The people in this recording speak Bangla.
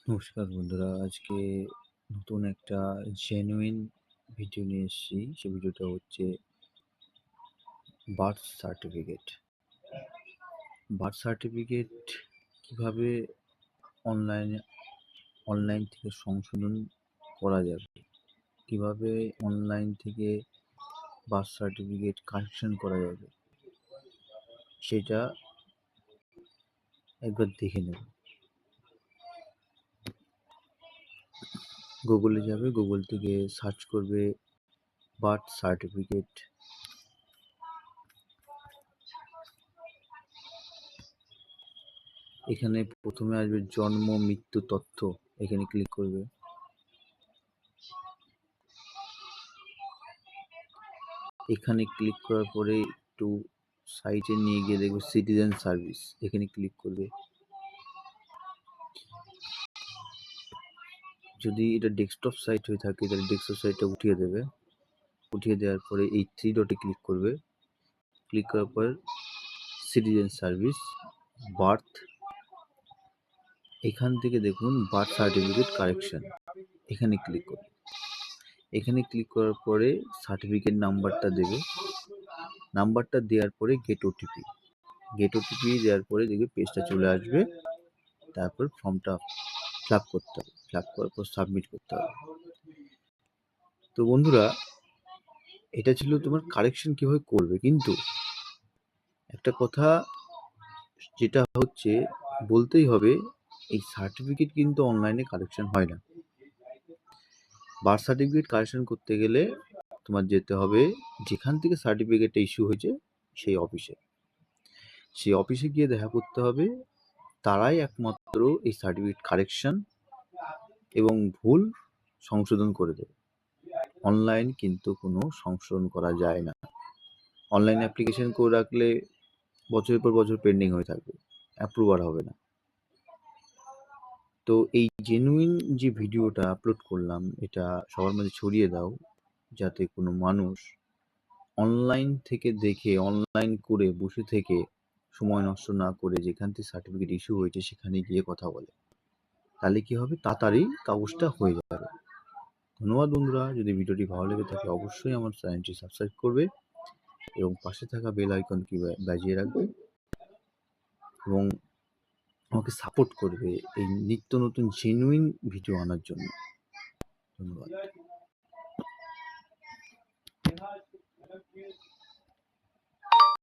নমস্কার বন্ধুরা, আজকে নতুন একটা জেনুইন ভিডিও নিয়ে এসেছি। সেই ভিডিওটা হচ্ছে বার্থ সার্টিফিকেট। বার্থ সার্টিফিকেট কীভাবে অনলাইনে অনলাইন থেকে সংশোধন করা যাবে, কীভাবে অনলাইন থেকে বার্থ সার্টিফিকেট কারেকশন করা যাবে, সেটা একবার দেখে নেব। গুগলে যাবে, গুগল থেকে সার্চ করবে বার্থ সার্টিফিকেট। এখানে প্রথমে আসবে জন্ম মৃত্যু তথ্য, এখানে ক্লিক করবে। এখানে ক্লিক করার পরে একটু সাইটে নিয়ে গিয়ে দেখবে সিটিজেন সার্ভিস, এখানে ক্লিক করবে। যদি এটা ডেস্কটপ সাইট হয়ে থাকে তাহলে ডেস্কটপ সাইটটা উঠিয়ে দেবে। উঠিয়ে দেওয়ার পরে এই 3 ডটে ক্লিক করবে। ক্লিক করার পর সিটিজেন সার্ভিস, বার্থ, এখান থেকে দেখুন বার্থ সার্টিফিকেট কারেকশন, এখানে ক্লিক করবে। এখানে ক্লিক করার পরে সার্টিফিকেট নাম্বারটা দেবে। নাম্বারটা দেওয়ার পরে গেট ওটিপি দেওয়ার পরে দেখবে পেজটা চলে আসবে। তারপর ফর্মটা ফিল আপ করতে হবে, ফিল আপ করার পর সাবমিট করতে হবে। তো বন্ধুরা, এটা ছিল তোমার কারেকশন কীভাবে করবে। কিন্তু একটা কথা যেটা হচ্ছে বলতেই হবে, এই সার্টিফিকেট কিন্তু অনলাইনে কারেকশন হয় না। বার্থ সার্টিফিকেট কারেকশন করতে গেলে তোমার যেতে হবে যেখান থেকে সার্টিফিকেটটা ইস্যু হয়েছে সেই অফিসে। সেই অফিসে গিয়ে দেখা করতে হবে, তারাই একমাত্র এই সার্টিফিকেট কারেকশন এবং ভুল সংশোধন করে দেবে। অনলাইন কিন্তু কোনো সংশোধন করা যায় না। অনলাইন অ্যাপ্লিকেশন করে রাখলে বছরের পর বছর পেন্ডিং হয়ে থাকবে, অ্যাপ্রুভার হবে না। তো এই জেনুইন যে ভিডিওটা আপলোড করলাম, এটা সবার মাঝে ছড়িয়ে দাও, যাতে কোনো মানুষ অনলাইন থেকে দেখে, অনলাইন করে বসে থেকে সময় নষ্ট না করে যেখান থেকে সার্টিফিকেট ইস্যু হয়েছে সেখানে গিয়ে কথা বলে। তাহলে কী হবে, তাড়াতাড়ি কাগজটা হয়ে যাবে। ধন্যবাদ বন্ধুরা। যদি ভিডিওটি ভালো লেগে থাকে অবশ্যই আমার চ্যানেলটি সাবস্ক্রাইব করবে এবং পাশে থাকা বেল আইকনটি বাজিয়ে রাখবে এবং আমাকে সাপোর্ট করবে এই নিত্য নতুন জেনুইন ভিডিও আনার জন্য। ধন্যবাদ।